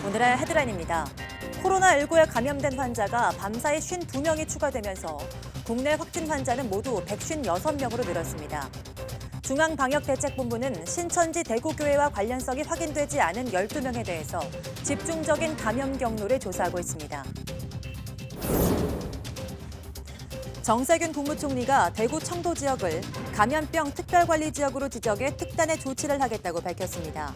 오늘의 헤드라인입니다. 코로나19에 감염된 환자가 밤사이 52명이 추가되면서 국내 확진 환자는 모두 156명으로 늘었습니다. 중앙방역대책본부는 신천지 대구교회와 관련성이 확인되지 않은 12명에 대해서 집중적인 감염 경로를 조사하고 있습니다. 정세균 국무총리가 대구 청도 지역을 감염병 특별관리지역으로 지정해 특단의 조치를 하겠다고 밝혔습니다.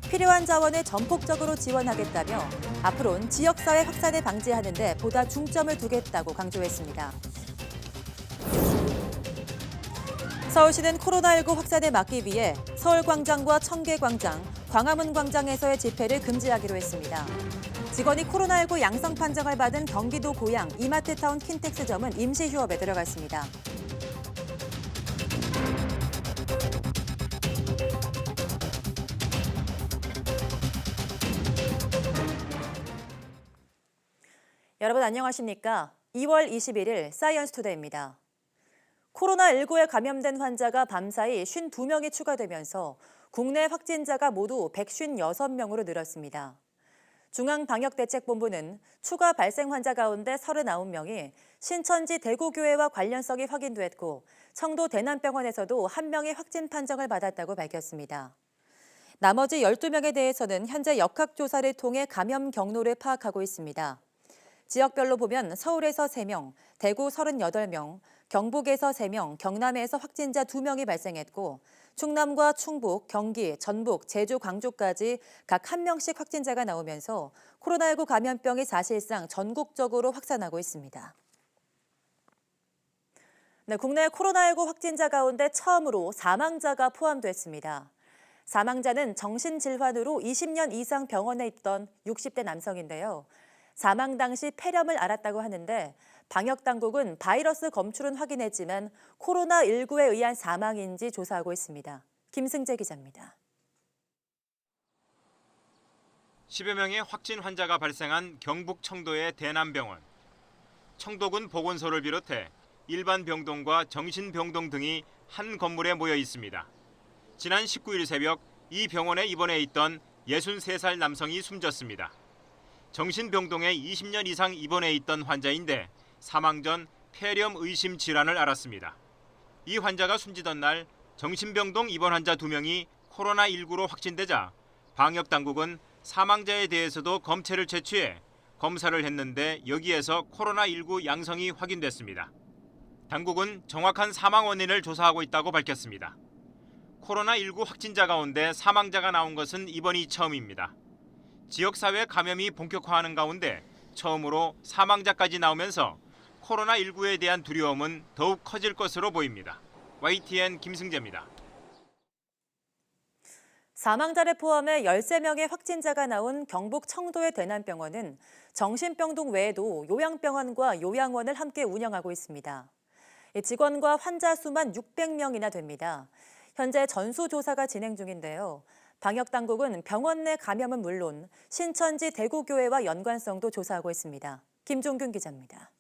필요한 자원을 전폭적으로 지원하겠다며 앞으로는 지역사회 확산을 방지하는 데 보다 중점을 두겠다고 강조했습니다. 서울시는 코로나19 확산을 막기 위해 서울광장과 청계광장, 광화문광장에서의 집회를 금지하기로 했습니다. 직원이 코로나19 양성 판정을 받은 경기도 고양 이마트타운 킨텍스점은 임시 휴업에 들어갔습니다. 여러분 안녕하십니까? 2월 21일 사이언스 투데이입니다. 코로나19에 감염된 환자가 밤사이 52명이 추가되면서 국내 확진자가 모두 156명으로 늘었습니다. 중앙방역대책본부는 추가 발생 환자 가운데 39명이 신천지 대구교회와 관련성이 확인됐고 청도 대남병원에서도 1명이 확진 판정을 받았다고 밝혔습니다. 나머지 12명에 대해서는 현재 역학조사를 통해 감염 경로를 파악하고 있습니다. 지역별로 보면 서울에서 3명, 대구 38명, 경북에서 3명, 경남에서 확진자 2명이 발생했고 충남과 충북, 경기, 전북, 제주, 광주까지 각 1명씩 확진자가 나오면서 코로나19 감염병이 사실상 전국적으로 확산하고 있습니다. 네, 국내 코로나19 확진자 가운데 처음으로 사망자가 포함됐습니다. 사망자는 정신질환으로 20년 이상 병원에 있던 60대 남성인데요. 사망 당시 폐렴을 앓았다고 하는데 방역당국은 바이러스 검출은 확인했지만 코로나19에 의한 사망인지 조사하고 있습니다. 김승재 기자입니다. 10여 명의 확진 환자가 발생한 경북 청도의 대남병원. 청도군 보건소를 비롯해 일반 병동과 정신병동 등이 한 건물에 모여 있습니다. 지난 19일 새벽 이 병원에 입원해 있던 63살 남성이 숨졌습니다. 정신병동에 20년 이상 입원해 있던 환자인데 사망 전 폐렴 의심 질환을 앓았습니다. 이 환자가 숨지던 날 정신병동 입원 환자 2명이 코로나19로 확진되자 방역당국은 사망자에 대해서도 검체를 채취해 검사를 했는데 여기에서 코로나19 양성이 확인됐습니다. 당국은 정확한 사망 원인을 조사하고 있다고 밝혔습니다. 코로나19 확진자 가운데 사망자가 나온 것은 이번이 처음입니다. 지역사회 감염이 본격화하는 가운데 처음으로 사망자까지 나오면서 코로나19에 대한 두려움은 더욱 커질 것으로 보입니다. YTN 김승재입니다. 사망자를 포함해 13명의 확진자가 나온 경북 청도의 대남병원은 정신병동 외에도 요양병원과 요양원을 함께 운영하고 있습니다. 직원과 환자 수만 600명이나 됩니다. 현재 전수조사가 진행 중인데요. 방역당국은 병원 내 감염은 물론 신천지 대구교회와 연관성도 조사하고 있습니다. 김종균 기자입니다.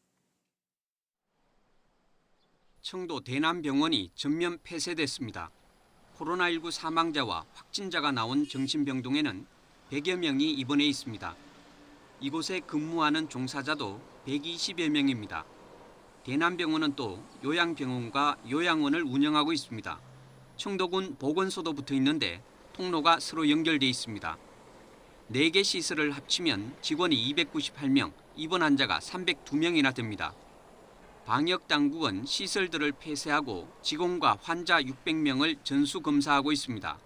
청도 대남병원이 전면 폐쇄됐습니다. 코로나19 사망자와 확진자가 나온 정신병동에는 100여 명이 입원해 있습니다. 이곳에 근무하는 종사자도 120여 명입니다. 대남병원은 또 요양병원과 요양원을 운영하고 있습니다. 청도군 보건소도 붙어 있는데 통로가 서로 연결돼 있습니다. 4개 시설을 합치면 직원이 298명, 입원 환자가 302명이나 됩니다. 방역당국은 시설들을 폐쇄하고 직원과 환자 600명을 전수검사하고 있습니다.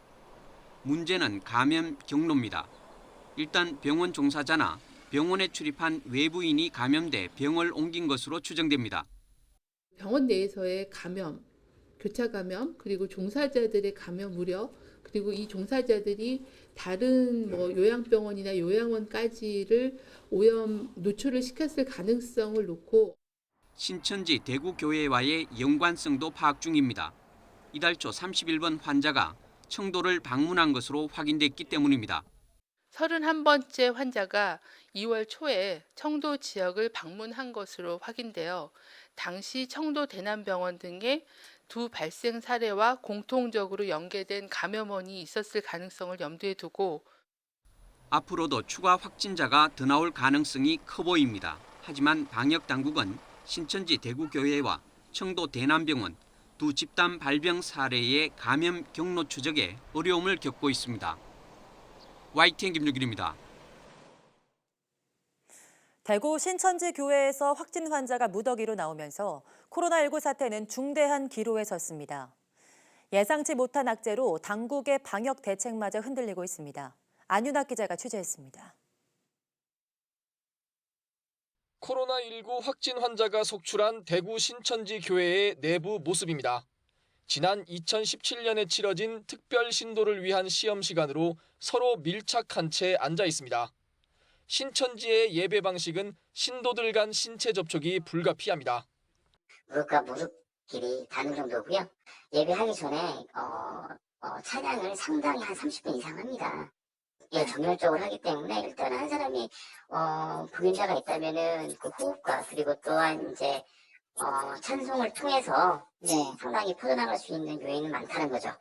문제는 감염 경로입니다. 일단 병원 종사자나 병원에 출입한 외부인이 감염돼 병을 옮긴 것으로 추정됩니다. 병원 내에서의 감염, 교차 감염, 그리고 종사자들의 감염 우려, 그리고 이 종사자들이 다른 요양병원이나 요양원까지를 오염 노출을 시켰을 가능성을 놓고 신천지 대구교회와의 연관성도 파악 중입니다. 이달 초 31번 환자가 청도를 방문한 것으로 확인됐기 때문입니다. 31번째 환자가 2월 초에 청도 지역을 방문한 것으로 확인되어 당시 청도 대남병원 등의 두 발생 사례와 공통적으로 연계된 감염원이 있었을 가능성을 염두에 두고 앞으로도 추가 확진자가 더 나올 가능성이 커 보입니다. 하지만 방역 당국은 신천지 대구교회와 청도 대남병원 두 집단 발병 사례의 감염 경로 추적에 어려움을 겪고 있습니다. YTN 김유길입니다. 대구 신천지 교회에서 확진 환자가 무더기로 나오면서 코로나19 사태는 중대한 기로에 섰습니다. 예상치 못한 악재로 당국의 방역 대책마저 흔들리고 있습니다. 안윤학 기자가 취재했습니다. 코로나19 확진 환자가 속출한 대구 신천지 교회의 내부 모습입니다. 지난 2017년에 치러진 특별 신도를 위한 시험 시간으로 서로 밀착한 채 앉아 있습니다. 신천지의 예배 방식은 신도들 간 신체 접촉이 불가피합니다. 무릎과 무릎 길이 닿는 정도고요. 예배하기 전에 찬양을 상당히 한 30분 이상 합니다. 예, 정열적으로 하기 때문에 일단 한 사람이 불임자가 있다면은 그 호흡과 그리고 또한 이제 찬송을 통해서 상당히 퍼져나갈 수 있는 요인은 많다는 거죠.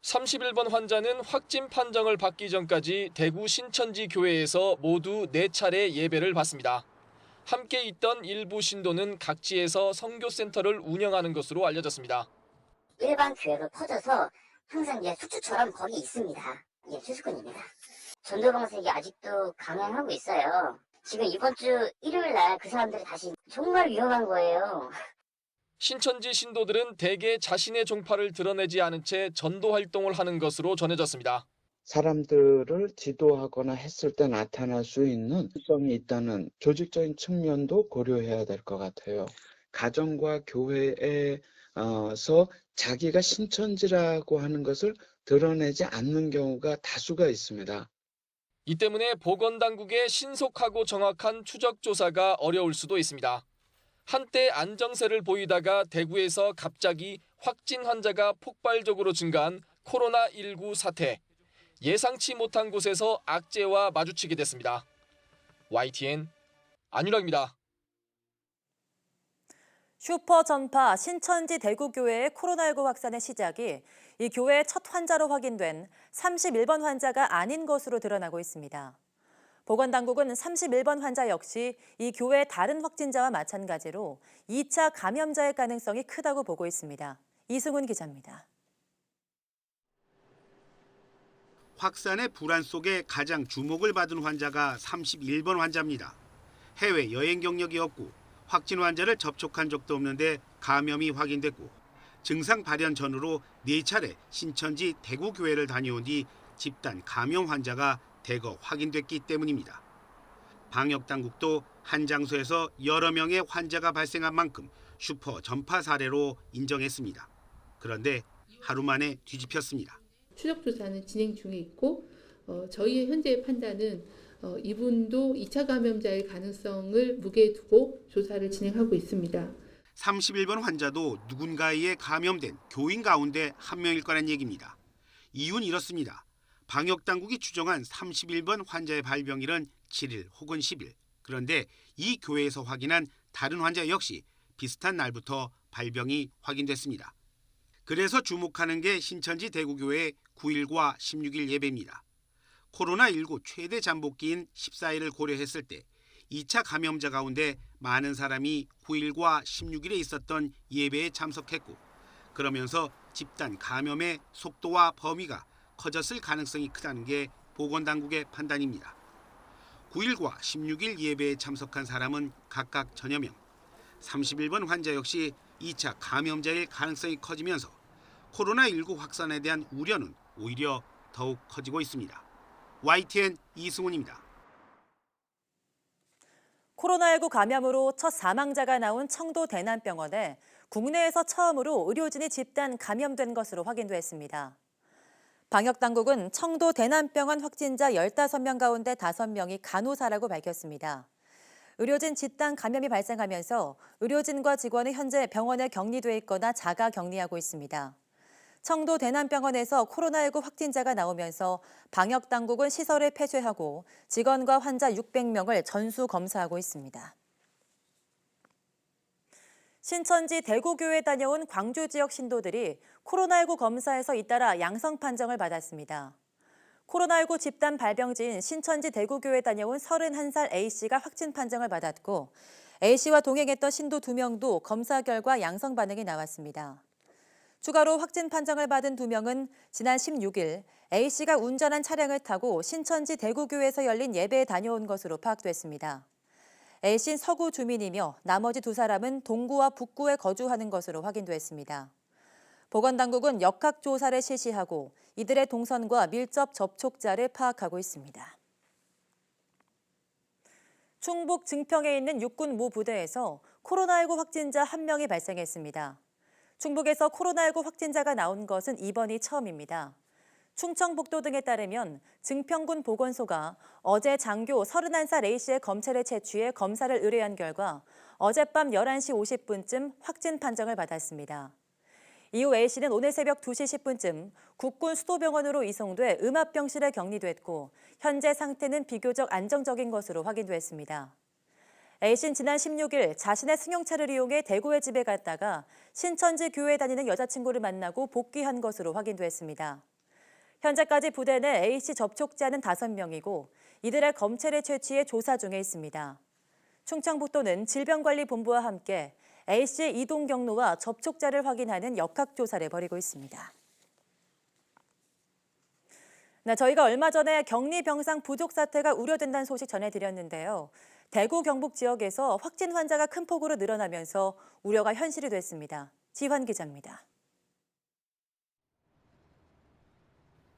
31번 환자는 확진 판정을 받기 전까지 대구 신천지 교회에서 모두 4차례 예배를 받습니다. 함께 있던 일부 신도는 각지에서 선교센터를 운영하는 것으로 알려졌습니다. 일반 교회로 퍼져서 항상 이제 숙주처럼 거기 있습니다. 예, 투수꾼입니다. 전도방색이 아직도 강행하고 있어요. 지금 이번 주 일요일 날 그 사람들이 다시 정말 위험한 거예요. 신천지 신도들은 대개 자신의 종파를 드러내지 않은 채 전도 활동을 하는 것으로 전해졌습니다. 사람들을 지도하거나 했을 때 나타날 수 있는 특성이 있다는 조직적인 측면도 고려해야 될 것 같아요. 가정과 교회에서 자기가 신천지라고 하는 것을 드러내지 않는 경우가 다수가 있습니다. 이 때문에 보건당국의 신속하고 정확한 추적 조사가 어려울 수도 있습니다. 한때 안정세를 보이다가 대구에서 갑자기 확진 환자가 폭발적으로 증가한 코로나19 사태. 예상치 못한 곳에서 악재와 마주치게 됐습니다. YTN 안윤학입니다. 슈퍼 전파 신천지 대구교회의 코로나19 확산의 시작이 이 교회의 첫 환자로 확인된 31번 환자가 아닌 것으로 드러나고 있습니다. 보건당국은 31번 환자 역시 이 교회의 다른 확진자와 마찬가지로 2차 감염자의 가능성이 크다고 보고 있습니다. 이승훈 기자입니다. 확산의 불안 속에 가장 주목을 받은 환자가 31번 환자입니다. 해외 여행 경력이 없고 확진 환자를 접촉한 적도 없는데 감염이 확인됐고 증상 발현 전후로 4차례 신천지 대구교회를 다녀온 뒤 집단 감염 환자가 대거 확인됐기 때문입니다. 방역당국도 한 장소에서 여러 명의 환자가 발생한 만큼 슈퍼 전파 사례로 인정했습니다. 그런데 하루 만에 뒤집혔습니다. 추적 조사는 진행 중에 있고 저희의 현재의 판단은 이분도 2차 감염자의 가능성을 무게에 두고 조사를 진행하고 있습니다. 31번 환자도 누군가에 의해 감염된 교인 가운데 한 명일 거란 얘기입니다. 이유는 이렇습니다. 방역당국이 추정한 31번 환자의 발병일은 7일 혹은 10일. 그런데 이 교회에서 확인한 다른 환자 역시 비슷한 날부터 발병이 확인됐습니다. 그래서 주목하는 게 신천지 대구교회 9일과 16일 예배입니다. 코로나19 최대 잠복기인 14일을 고려했을 때 2차 감염자 가운데 많은 사람이 9일과 16일에 있었던 예배에 참석했고 그러면서 집단 감염의 속도와 범위가 커졌을 가능성이 크다는 게 보건당국의 판단입니다. 9일과 16일 예배에 참석한 사람은 각각 전여 명. 31번 환자 역시 2차 감염자일 가능성이 커지면서 코로나19 확산에 대한 우려는 오히려 더욱 커지고 있습니다. YTN 이승훈입니다. 코로나19 감염으로 첫 사망자가 나온 청도 대남병원에 국내에서 처음으로 의료진이 집단 감염된 것으로 확인됐습니다. 방역당국은 청도 대남병원 확진자 15명 가운데 5명이 간호사라고 밝혔습니다. 의료진 집단 감염이 발생하면서 의료진과 직원은 현재 병원에 격리돼 있거나 자가 격리하고 있습니다. 청도 대남병원에서 코로나19 확진자가 나오면서 방역당국은 시설을 폐쇄하고 직원과 환자 600명을 전수 검사하고 있습니다. 신천지 대구교회 다녀온 광주 지역 신도들이 코로나19 검사에서 잇따라 양성 판정을 받았습니다. 코로나19 집단 발병지인 신천지 대구교회 다녀온 31살 A씨가 확진 판정을 받았고 A씨와 동행했던 신도 2명도 검사 결과 양성 반응이 나왔습니다. 추가로 확진 판정을 받은 2명은 지난 16일 A씨가 운전한 차량을 타고 신천지 대구교회에서 열린 예배에 다녀온 것으로 파악됐습니다. A씨는 서구 주민이며 나머지 2사람은 동구와 북구에 거주하는 것으로 확인됐습니다. 보건당국은 역학조사를 실시하고 이들의 동선과 밀접 접촉자를 파악하고 있습니다. 충북 증평에 있는 육군 모 부대에서 코로나19 확진자 1명이 발생했습니다. 충북에서 코로나19 확진자가 나온 것은 이번이 처음입니다. 충청북도 등에 따르면 증평군 보건소가 어제 장교 31살 A씨의 검체를 채취해 검사를 의뢰한 결과 어젯밤 11시 50분쯤 확진 판정을 받았습니다. 이후 A씨는 오늘 새벽 2시 10분쯤 국군 수도병원으로 이송돼 음압병실에 격리됐고 현재 상태는 비교적 안정적인 것으로 확인됐습니다. A씨는 지난 16일 자신의 승용차를 이용해 대구의 집에 갔다가 신천지 교회에 다니는 여자친구를 만나고 복귀한 것으로 확인됐습니다. 현재까지 부대 내 A씨 접촉자는 5명이고 이들의 검체를 채취해 조사 중에 있습니다. 충청북도는 질병관리본부와 함께 A씨의 이동 경로와 접촉자를 확인하는 역학조사를 벌이고 있습니다. 네, 저희가 얼마 전에 격리 병상 부족 사태가 우려된다는 소식 전해드렸는데요. 대구 경북 지역에서 확진 환자가 큰 폭으로 늘어나면서 우려가 현실이 됐습니다. 지환 기자입니다.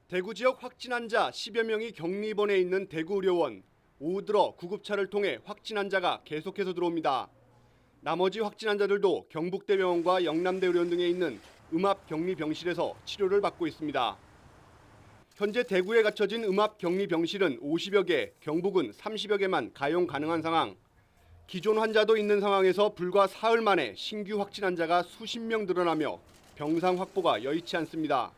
대구 지역 확진 환자 10여 명이 격리 입원해 있는 대구의료원. 오후 들어 구급차를 통해 확진 환자가 계속해서 들어옵니다. 나머지 확진 환자들도 경북대병원과 영남대의료원 등에 있는 음압격리병실에서 치료를 받고 있습니다. 현재 대구에 갖춰진 음압격리병실은 50여 개, 경북은 30여 개만 가용 가능한 상황. 기존 환자도 있는 상황에서 불과 사흘 만에 신규 확진 환자가 수십 명 늘어나며 병상 확보가 여의치 않습니다.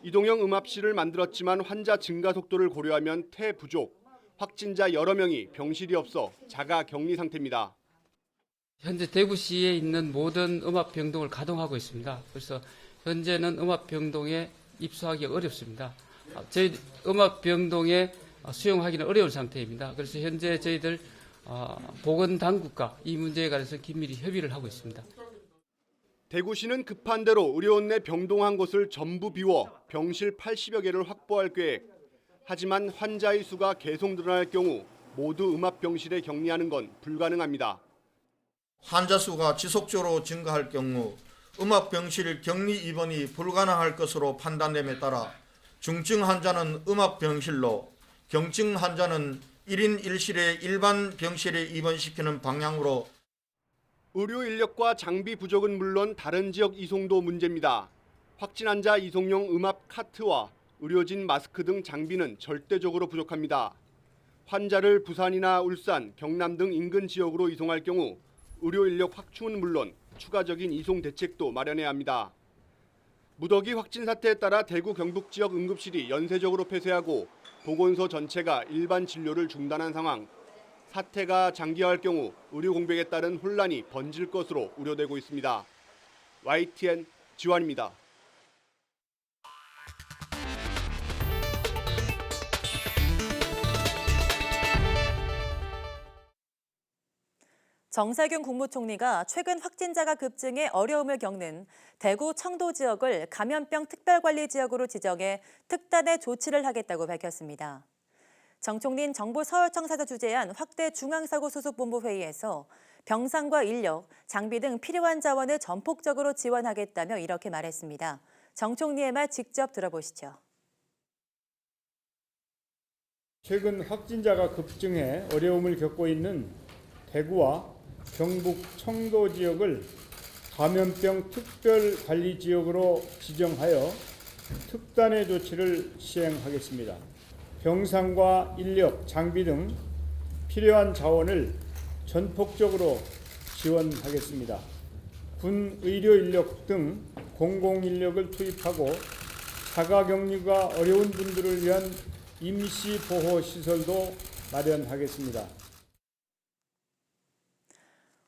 이동형 음압실을 만들었지만 환자 증가 속도를 고려하면 태 부족, 확진자 여러 명이 병실이 없어 자가 격리 상태입니다. 현재 대구시에 있는 모든 음압병동을 가동하고 있습니다. 그래서 현재는 음압병동에 입소하기 어렵습니다. 저희 음압병동에 수용하기는 어려운 상태입니다. 그래서 현재 저희들 보건당국과 이 문제에 관해서 긴밀히 협의를 하고 있습니다. 대구시는 급한 대로 의료원 내 병동 한 곳을 전부 비워 병실 80여 개를 확보할 계획. 하지만 환자의 수가 계속 늘어날 경우 모두 음압병실에 격리하는 건 불가능합니다. 환자 수가 지속적으로 증가할 경우 음압병실 격리 입원이 불가능할 것으로 판단됨에 따라 중증 환자는 음압병실로, 경증 환자는 1인 1실의 일반 병실에 입원시키는 방향으로. 의료 인력과 장비 부족은 물론 다른 지역 이송도 문제입니다. 확진 환자 이송용 음압 카트와 의료진 마스크 등 장비는 절대적으로 부족합니다. 환자를 부산이나 울산, 경남 등 인근 지역으로 이송할 경우 의료 인력 확충은 물론 추가적인 이송 대책도 마련해야 합니다. 무더기 확진 사태에 따라 대구 경북 지역 응급실이 연쇄적으로 폐쇄하고 보건소 전체가 일반 진료를 중단한 상황. 사태가 장기화할 경우 의료 공백에 따른 혼란이 번질 것으로 우려되고 있습니다. YTN 지환입니다. 정세균 국무총리가 최근 확진자가 급증해 어려움을 겪는 대구 청도 지역을 감염병 특별관리 지역으로 지정해 특단의 조치를 하겠다고 밝혔습니다. 정 총리는 정부 서울청사에서 주재한 확대 중앙사고수습본부 회의에서 병상과 인력, 장비 등 필요한 자원을 전폭적으로 지원하겠다며 이렇게 말했습니다. 정 총리의 말 직접 들어보시죠. 최근 확진자가 급증해 어려움을 겪고 있는 대구와 경북 청도 지역을 감염병 특별관리지역으로 지정하여 특단의 조치를 시행하겠습니다. 병상과 인력, 장비 등 필요한 자원을 전폭적으로 지원하겠습니다. 군 의료 인력 등 공공인력을 투입하고 자가격리가 어려운 분들을 위한 임시보호시설도 마련하겠습니다.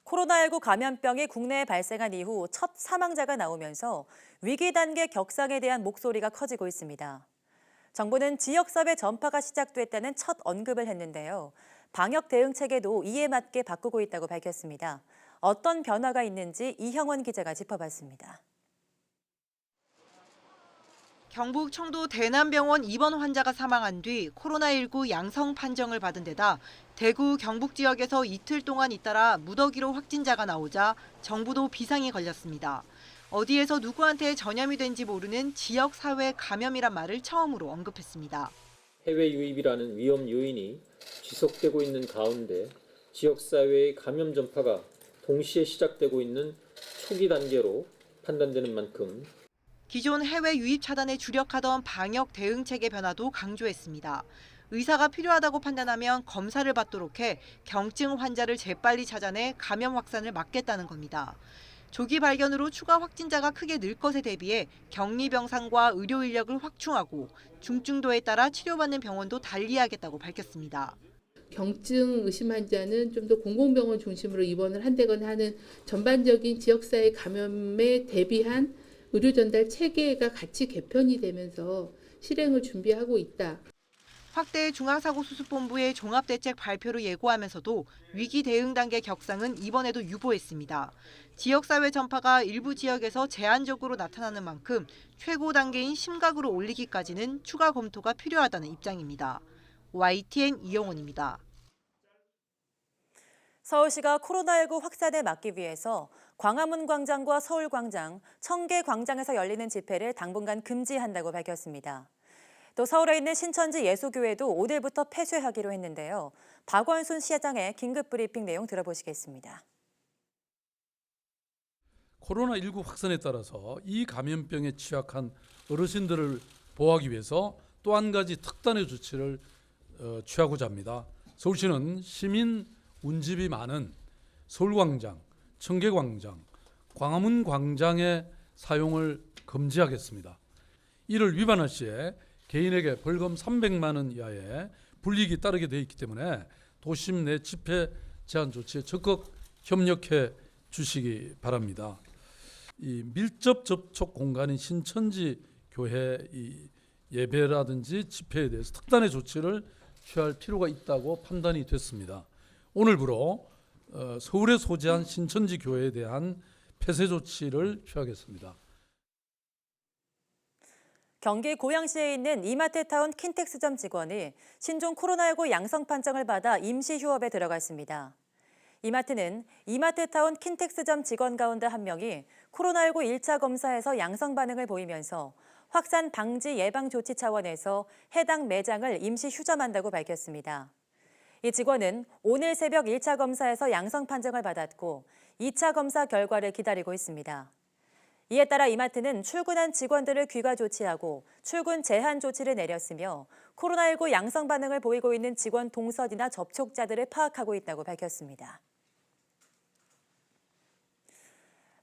코로나19 감염병이 국내에 발생한 이후 첫 사망자가 나오면서 위기 단계 격상에 대한 목소리가 커지고 있습니다. 정부는 지역사회 전파가 시작됐다는 첫 언급을 했는데요. 방역 대응 체계도 이에 맞게 바꾸고 있다고 밝혔습니다. 어떤 변화가 있는지 이형원 기자가 짚어봤습니다. 경북 청도 대남병원 입원 환자가 사망한 뒤 코로나19 양성 판정을 받은 데다 대구 경북 지역에서 이틀 동안 잇따라 무더기로 확진자가 나오자 정부도 비상이 걸렸습니다. 어디에서 누구한테 전염이 된지 모르는 지역사회 감염이란 말을 처음으로 언급했습니다. 해외 유입이라는 위험 요인이 지속되고 있는 가운데 지역사회의 감염 전파가 동시에 시작되고 있는 초기 단계로 판단되는 만큼 기존 해외 유입 차단에 주력하던 방역 대응 체계 변화도 강조했습니다. 의사가 필요하다고 판단하면 검사를 받도록 해 경증 환자를 재빨리 찾아내 감염 확산을 막겠다는 겁니다. 조기 발견으로 추가 확진자가 크게 늘 것에 대비해 격리 병상과 의료 인력을 확충하고 중증도에 따라 치료받는 병원도 달리하겠다고 밝혔습니다. 경증 의심 환자는 좀 더 공공병원 중심으로 입원을 한다거나 하는 전반적인 지역사회 감염에 대비한 의료 전달 체계가 같이 개편이 되면서 실행을 준비하고 있다. 확대 중앙사고수습본부의 종합대책 발표를 예고하면서도 위기 대응 단계 격상은 이번에도 유보했습니다. 지역사회 전파가 일부 지역에서 제한적으로 나타나는 만큼 최고 단계인 심각으로 올리기까지는 추가 검토가 필요하다는 입장입니다. YTN 이영원입니다. 서울시가 코로나19 확산을 막기 위해서 광화문 광장과 서울 광장, 청계 광장에서 열리는 집회를 당분간 금지한다고 밝혔습니다. 또 서울에 있는 신천지 예수교회도 오늘부터 폐쇄하기로 했는데요. 박원순 시장의 긴급 브리핑 내용 들어보시겠습니다. 코로나19 확산에 따라서 이 감염병에 취약한 어르신들을 보호하기 위해서 또 한 가지 특단의 조치를 취하고자 합니다. 서울시는 시민 운집이 많은 서울광장, 청계광장, 광화문 광장의 사용을 금지하겠습니다. 이를 위반할 시에 개인에게 벌금 300만 원 이하의 불이익이 따르게 되어 있기 때문에 도심 내 집회 제한 조치에 적극 협력해 주시기 바랍니다. 이 밀접 접촉 공간인 신천지 교회 이 예배라든지 집회에 대해서 특단의 조치를 취할 필요가 있다고 판단이 됐습니다. 오늘부로 서울에 소재한 신천지 교회에 대한 폐쇄 조치를 취하겠습니다. 경기 고양시에 있는 이마트타운 킨텍스점 직원이 신종 코로나19 양성 판정을 받아 임시 휴업에 들어갔습니다. 이마트는 이마트타운 킨텍스점 직원 가운데 한 명이 코로나19 1차 검사에서 양성 반응을 보이면서 확산 방지 예방 조치 차원에서 해당 매장을 임시 휴점한다고 밝혔습니다. 이 직원은 오늘 새벽 1차 검사에서 양성 판정을 받았고 2차 검사 결과를 기다리고 있습니다. 이에 따라 이마트는 출근한 직원들을 귀가 조치하고 출근 제한 조치를 내렸으며 코로나19 양성 반응을 보이고 있는 직원 동선이나 접촉자들을 파악하고 있다고 밝혔습니다.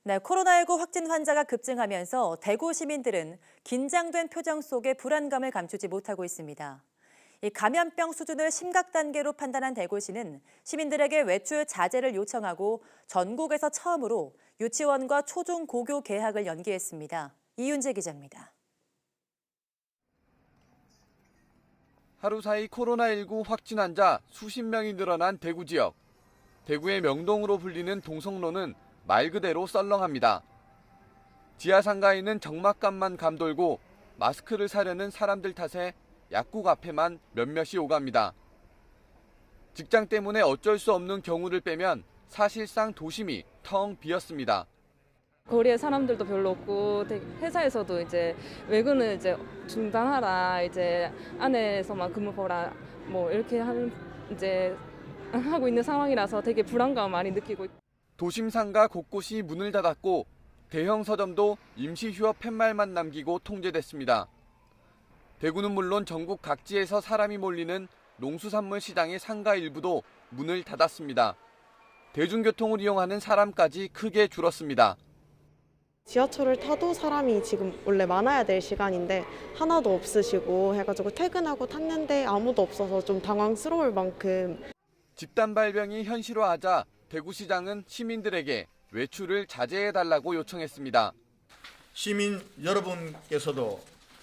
네, 코로나19 확진 환자가 급증하면서 대구 시민들은 긴장된 표정 속에 불안감을 감추지 못하고 있습니다. 이 감염병 수준을 심각 단계로 판단한 대구시는 시민들에게 외출 자제를 요청하고 전국에서 처음으로 유치원과 초중 고교 개학을 연기했습니다. 이윤재 기자입니다. 하루 사이 코로나19 확진 환자 수십 명이 늘어난 대구 지역. 대구의 명동으로 불리는 동성로는 말 그대로 썰렁합니다. 지하 상가에는 적막감만 감돌고 마스크를 사려는 사람들 탓에 약국 앞에만 몇몇이 오갑니다. 직장 때문에 어쩔 수 없는 경우를 빼면 사실상 도심이 텅 비었습니다. 거리에 사람들도 별로 없고 회사에서도 이제 외근을 이제 중단하라, 이제 안에서만 근무하라, 뭐 이렇게 하고 있는 상황이라서 되게 불안감 많이 느끼고 있고. 도심 상가 곳곳이 문을 닫았고 대형 서점도 임시 휴업 팻말만 남기고 통제됐습니다. 대구는 물론 전국 각지에서 사람이 몰리는 농수산물 시장의 상가 일부도 문을 닫았습니다. 대중교통을 이용하는 사람까지 크게 줄었습니다. 지하철을 타도 사람이 지금 원래 많아야 될 시간인데 하나도 없으시고 해가지고 퇴근하고 탔는데 아무도 없어서 좀 당황스러울 만큼. 집단 발병이 현실화하자 대구시장은 시민들에게 외출을 자제해달라고 요청했습니다. 시민 여러분께서도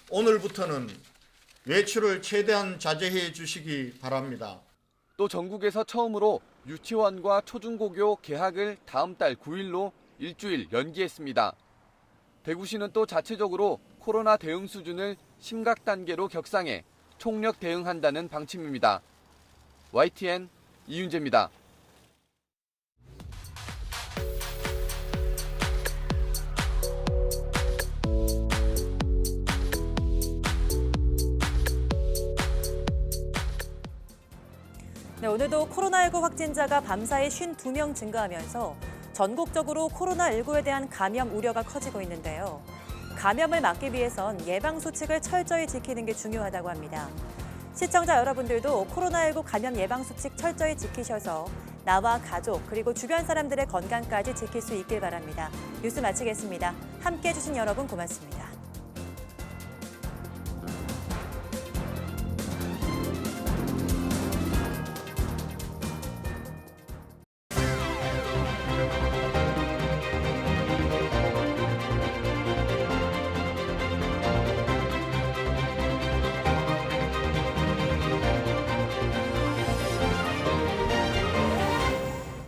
오늘부터는 외출을 최대한 자제해 주시기 바랍니다. 또 전국에서 처음으로 유치원과 초중고교 개학을 다음 달 9일로 일주일 연기했습니다. 대구시는 또 자체적으로 코로나 대응 수준을 심각 단계로 격상해 총력 대응한다는 방침입니다. YTN 이윤재입니다. 네, 오늘도 코로나19 확진자가 밤사이 52명 증가하면서 전국적으로 코로나19에 대한 감염 우려가 커지고 있는데요. 감염을 막기 위해선 예방수칙을 철저히 지키는 게 중요하다고 합니다. 시청자 여러분들도 코로나19 감염 예방수칙 철저히 지키셔서 나와 가족 그리고 주변 사람들의 건강까지 지킬 수 있길 바랍니다. 뉴스 마치겠습니다. 함께해 주신 여러분 고맙습니다.